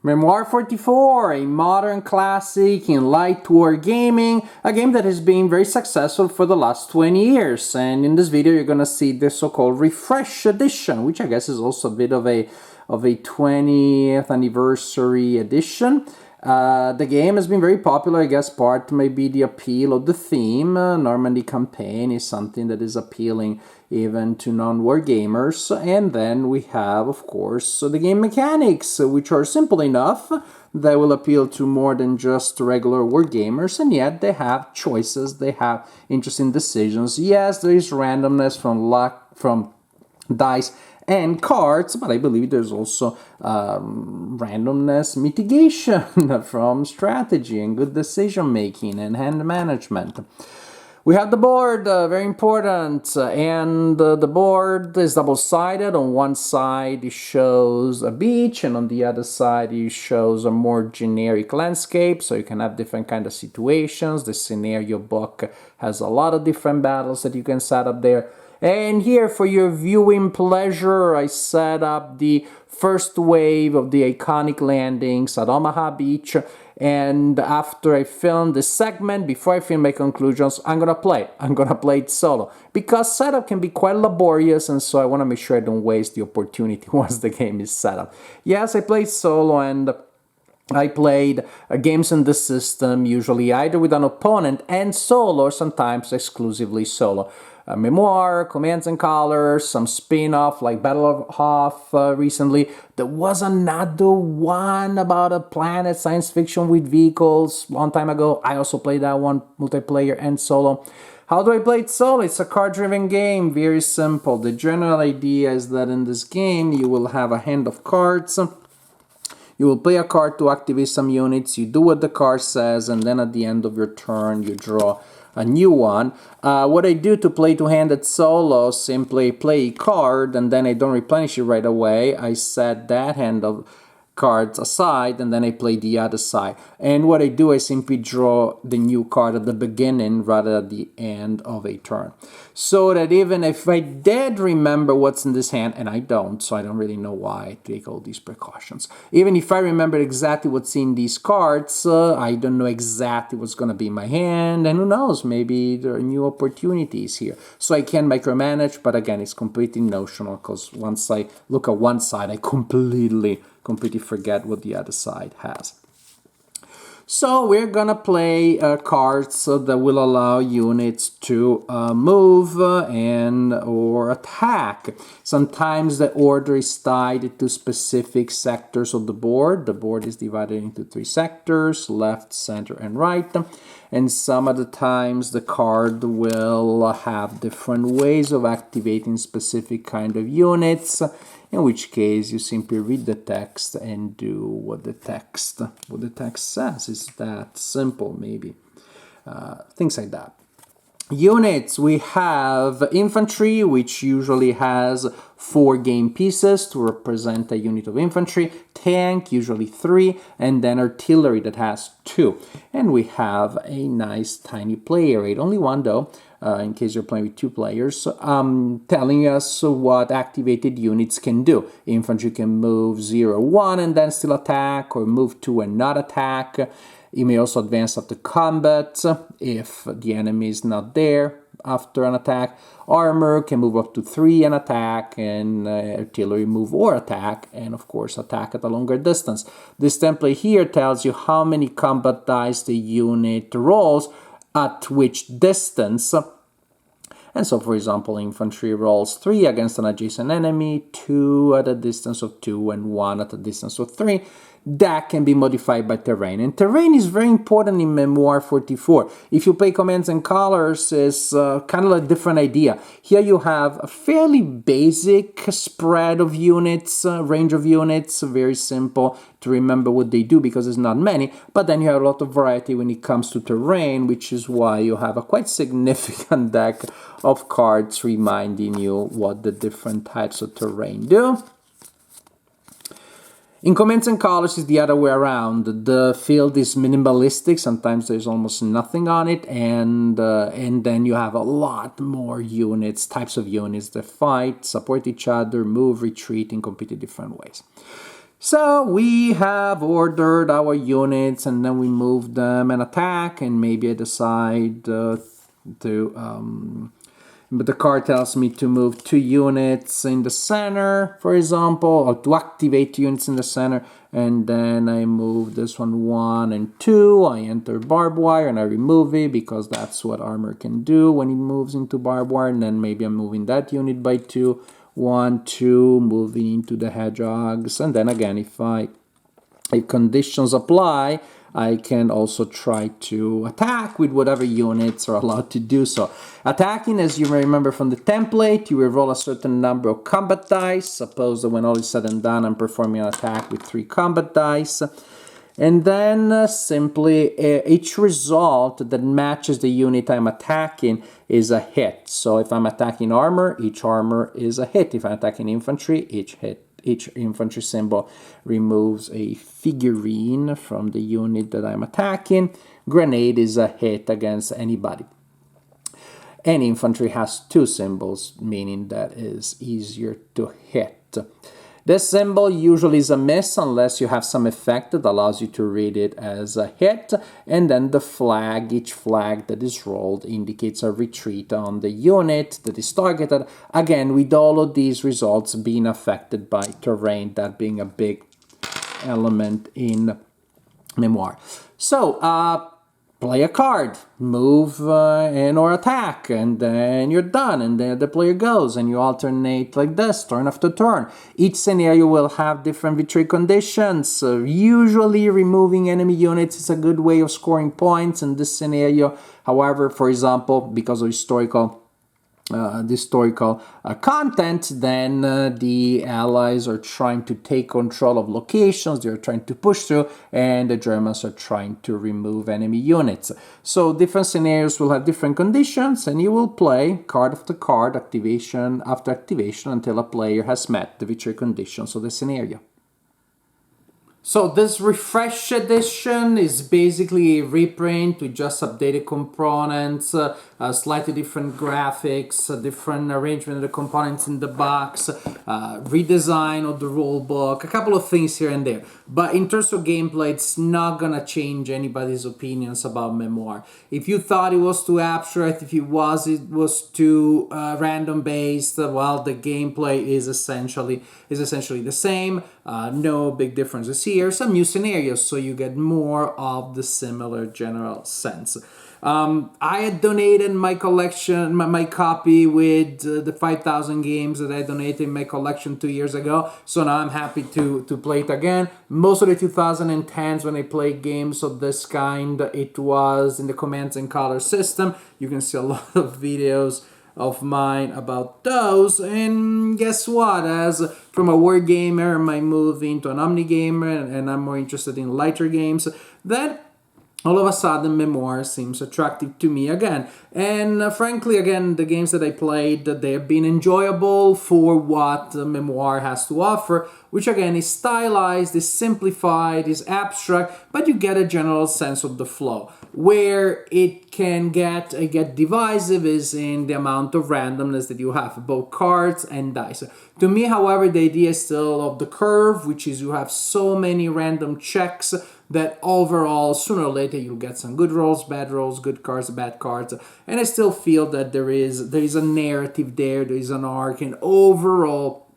Memoir 44, a modern classic in light wargaming, a game that has been very successful for the last 20 years. And in this video, you're going to see the so-called Refresh Edition, which I guess is also a bit of a 20th anniversary edition. The game has been very popular. I guess part may be the appeal of the theme. Normandy campaign is something that is appealing even to non-war gamers. And then we have, of course, the game mechanics, which are simple enough that will appeal to more than just regular war gamers, and yet they have choices, they have interesting decisions. Yes, there is randomness from luck, from dice and cards, but I believe there's also randomness mitigation from strategy and good decision making and hand management. We have the board, very important, and the board is double-sided. On one side it shows a beach, and on the other side it shows a more generic landscape, so you can have different kind of situations. The scenario book has a lot of different battles that you can set up there. And here, for your viewing pleasure, I set up the first wave of the iconic landings at Omaha Beach. And after I film this segment, before I film my conclusions, I'm gonna play it solo. Because setup can be quite laborious, and so I want to make sure I don't waste the opportunity once the game is set up. Yes, I played solo, and I played games in the system, usually either with an opponent and solo, or sometimes exclusively solo. Memoir, Commands and Colors, some spin-off like Battle of Hoth recently. There was another one about a planet, science fiction with vehicles, long time ago. I also played that one, multiplayer and solo. How do I play it solo? It's a card-driven game, very simple. The general idea is that in this game you will have a hand of cards. You will play a card to activate some units, you do what the card says, and then at the end of your turn you draw a new one. What I do to play two-handed solo, simply play a card and then I don't replenish it right away. I set that hand of cards aside and then I play the other side. And what I do, I simply draw the new card at the beginning rather at the end of a turn. So that even if I did remember what's in this hand, and I don't, so I don't really know why I take all these precautions. Even if I remember exactly what's in these cards, I don't know exactly what's going to be in my hand, and who knows, maybe there are new opportunities here. So I can micromanage, but again, it's completely notional, because once I look at one side, I completely forget what the other side has. So we're gonna play cards that will allow units to move and or attack. Sometimes the order is tied to specific sectors of the board. The board is divided into 3 sectors, left, center, and right. And some of the times the card will have different ways of activating specific kind of units, in which case you simply read the text and do what the text says. It's that simple, maybe. Things like that. Units, we have infantry, which usually has 4 game pieces to represent a unit of infantry, tank, usually 3, and then artillery that has 2. And we have a nice tiny player rate, only 1 though, in case you're playing with 2 players, telling us what activated units can do. Infantry can move 0, 1 and then still attack, or move 2 and not attack. You may also advance after combat if the enemy is not there after an attack. Armor can move up to 3 and attack, and artillery move or attack, and of course attack at a longer distance. This template here tells you how many combat dice the unit rolls at which distance. And so, for example, infantry rolls 3 against an adjacent enemy, 2 at a distance of 2, and 1 at a distance of 3. That can be modified by terrain. And terrain is very important in Memoir 44. If you play Commands and Colors, it's kind of a different idea. Here you have a fairly basic spread of units, range of units, very simple to remember what they do because there's not many. But then you have a lot of variety when it comes to terrain, which is why you have a quite significant deck of cards reminding you what the different types of terrain do. In Commands and Colors, it's the other way around. The field is minimalistic. Sometimes there's almost nothing on it, and then you have a lot more units, types of units that fight, support each other, move, retreat in completely different ways. So we have ordered our units and then we move them and attack, and maybe I decide but the card tells me to move 2 units in the center, for example, or to activate 2 units in the center, and then I move this one 1 and 2. I enter barbed wire and I remove it because that's what armor can do when it moves into barbed wire, and then maybe I'm moving that unit by 2. 1, 2, moving into the hedgehogs, and then again, if conditions apply, I can also try to attack with whatever units are allowed to do so. Attacking, as you may remember from the template, you will roll a certain number of combat dice. Suppose that when all is said and done, I'm performing an attack with 3 combat dice. And then simply each result that matches the unit I'm attacking is a hit. So if I'm attacking armor, each armor is a hit. If I'm attacking infantry, each infantry symbol removes a figurine from the unit that I'm attacking. Grenade is a hit against anybody. And infantry has 2 symbols, meaning that is easier to hit. This symbol usually is a miss unless you have some effect that allows you to read it as a hit, and then the flag, each flag that is rolled indicates a retreat on the unit that is targeted, again with all of these results being affected by terrain, that being a big element in Memoir. So, play a card, move and or attack, and then you're done, and then the player goes, and you alternate like this, turn after turn. Each scenario will have different victory conditions. Usually removing enemy units is a good way of scoring points in this scenario. However, for example, because of historical content, then the Allies are trying to take control of locations, they're trying to push through, and the Germans are trying to remove enemy units. So different scenarios will have different conditions, and you will play card after card, activation after activation, until a player has met the victory conditions of the scenario. So this refresh edition is basically a reprint with just updated components, slightly different graphics, a different arrangement of the components in the box, redesign of the rulebook, a couple of things here and there. But in terms of gameplay, it's not gonna change anybody's opinions about Memoir. If you thought it was too abstract, if it was too random based, well, the gameplay is essentially the same. No big differences here. Some new scenarios, so you get more of the similar general sense. I had donated my collection, my copy with the 5,000 games that I donated in my collection 2 years ago. So now I'm happy to play it again. Most of the 2010s when I played games of this kind, it was in the Commands and Color system. You can see a lot of videos of mine about those, and guess what, as from a word gamer I might move into an omni gamer, and I'm more interested in lighter games, then all of a sudden Memoir seems attractive to me again. And frankly, again, the games that I played, they have been enjoyable for what Memoir has to offer, which again is stylized, is simplified, is abstract, but you get a general sense of the flow. Where it can get divisive is in the amount of randomness that you have, both cards and dice. To me, however, the idea is still of the curve, which is you have so many random checks that overall, sooner or later, you'll get some good rolls, bad rolls, good cards, bad cards. And I still feel that there is a narrative there is an arc, and overall,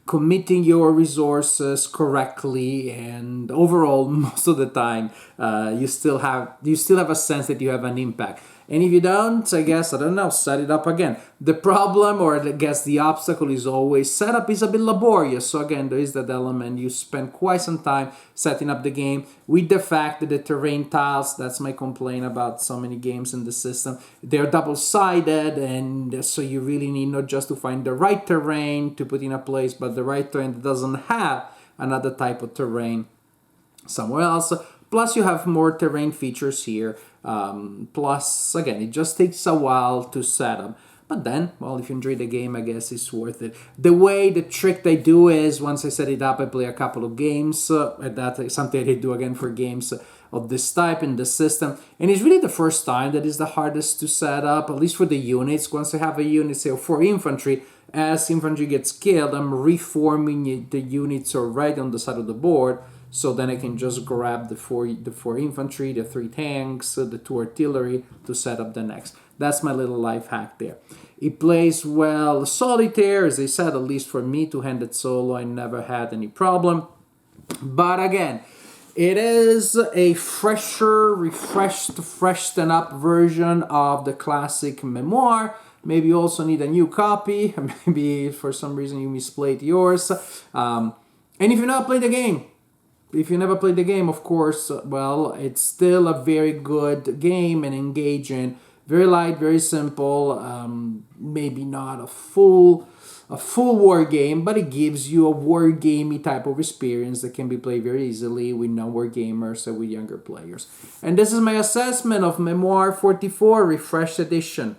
committing your resources correctly, and overall, most of the time, you still have a sense that you have an impact. And if you don't, I guess, I don't know, set it up again. The problem, or I guess the obstacle, is always setup is a bit laborious. So again, there is that element. You spend quite some time setting up the game, with the fact that the terrain tiles, that's my complaint about so many games in the system, they're double-sided, and so you really need not just to find the right terrain to put in a place, but the right terrain that doesn't have another type of terrain somewhere else. Plus, you have more terrain features here. Plus, again, it just takes a while to set them. But then, well, if you enjoy the game, I guess it's worth it. The trick they do is, once I set it up, I play a couple of games. And that is something I do again for games of this type in the system. And it's really the first time that is the hardest to set up, at least for the units. Once I have a unit, say, for infantry, As infantry gets killed, I'm reforming the units already on the side of the board, so then I can just grab the four infantry, the 3 tanks, the 2 artillery to set up the next. That's my little life hack there. It plays well solitaire, as I said, at least for me, two-handed solo, I never had any problem. But again, it is a fresher, freshened up version of the classic Memoir. Maybe you also need a new copy. Maybe for some reason you misplayed yours. And if you've not played the game, if you never played the game, of course, well, it's still a very good game and engaging. Very light, very simple. Maybe not a full war game, but it gives you a war gamey type of experience that can be played very easily with non-war gamers or with younger players. And this is my assessment of Memoir 44 Refreshed Edition.